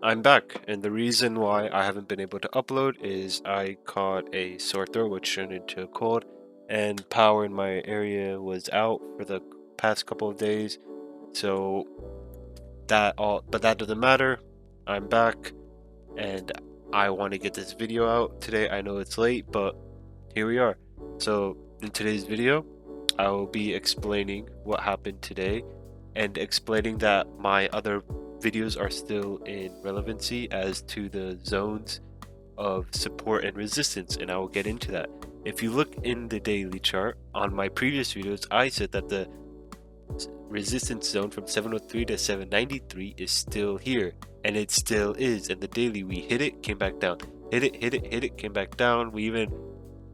I'm back, and the reason why I haven't been able to upload is I caught a sore throat, which turned into a cold, and power in my area was out for the past couple of days. So but that doesn't matter. I'm back, and I want to get this video out today. I know it's late, but here we are. So in today's video, I will be explaining what happened today and explaining that my other videos are still in relevancy as to the zones of support and resistance, and I will get into that. If you look in the daily chart on my previous videos, I said that the resistance zone from 703 to 793 is still here, and it still is. And the daily, we hit it, came back down, hit it, came back down. We even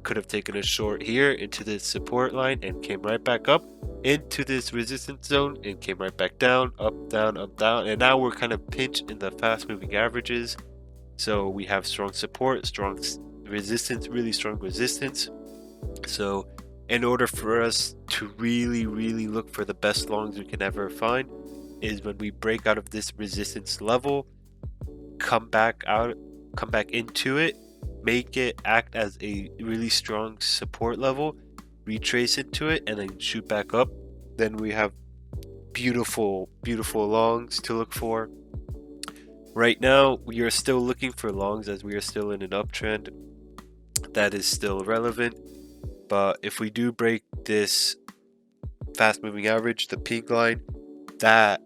could have taken a short here into this support line and came right back up into this resistance zone and came right back down, up, down, and now we're kind of pinched in the fast moving averages. So we have strong support, strong resistance, really strong resistance. So in order for us to really look for the best longs we can ever find is when we break out of this resistance level, come back into it, make it act as a really strong support level, retrace into it, and then shoot back up. Then we have beautiful longs to look for. Right now we are still looking for longs as we are still in an uptrend. That is still relevant, but if we do break this fast moving average, the pink line, that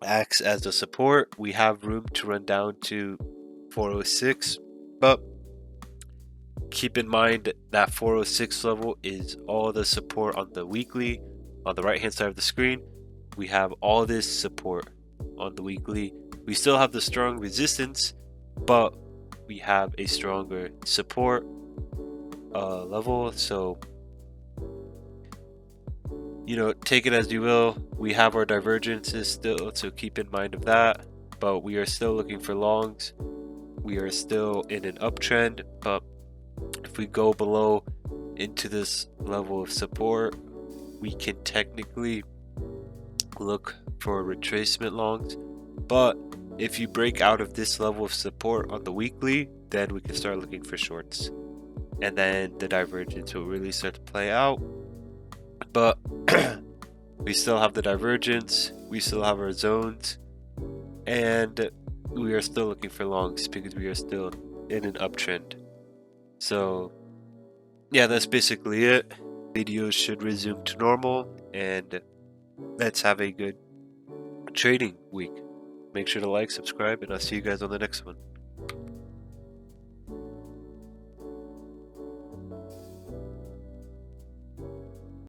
acts as a support. We have room to run down to 406, but keep in mind that 406 level is all the support on the weekly. On the right hand side of the screen, we have all this support on the weekly. We still have the strong resistance, but we have a stronger support level. So take it as you will. We have our divergences still, so keep in mind of that, but we are still looking for longs. We are still in an uptrend, but if we go below into this level of support, we can technically look for retracement longs. But if you break out of this level of support on the weekly, then we can start looking for shorts, and then the divergence will really start to play out. But we still have the divergence, we still have our zones, and we are still looking for longs because we are still in an uptrend. So yeah, that's basically it. Videos should resume to normal, and let's have a good trading week. Make sure to like, subscribe, and I'll see you guys on the next one.